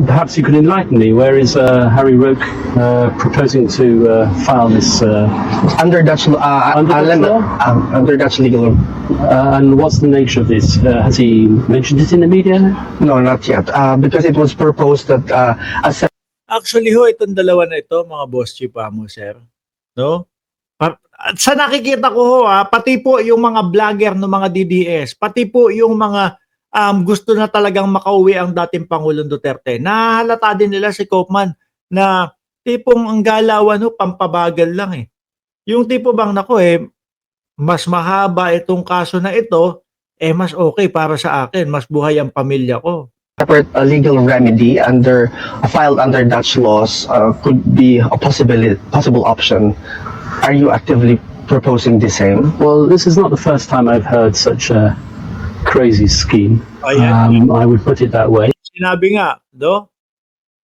Perhaps you could enlighten me. Where is Harry Roque proposing to file this? Under Dutch law, under Dutch legal. And what's the nature of this? Has he mentioned it in the media? No, not yet. Because it was proposed that Actually ho, itong dalawa na ito, mga boss chief mo, sir. No? At sa nakikita ko ho, pati po yung mga vlogger ng mga DDS, pati po yung mga gusto na talagang makauwi ang dating Pangulong Duterte. Nahalata din nila si Kaufman na tipong ang galawan ho, pampabagal lang eh. Yung tipo bang nako mas mahaba itong kaso na ito, mas okay para sa akin, mas buhay ang pamilya ko. separate legal remedy filed under Dutch laws could be a possible option. Are you actively proposing the same? Well, this is not the first time I've heard such a crazy scheme. Ayan. I would put it that way. Sinabi nga, do,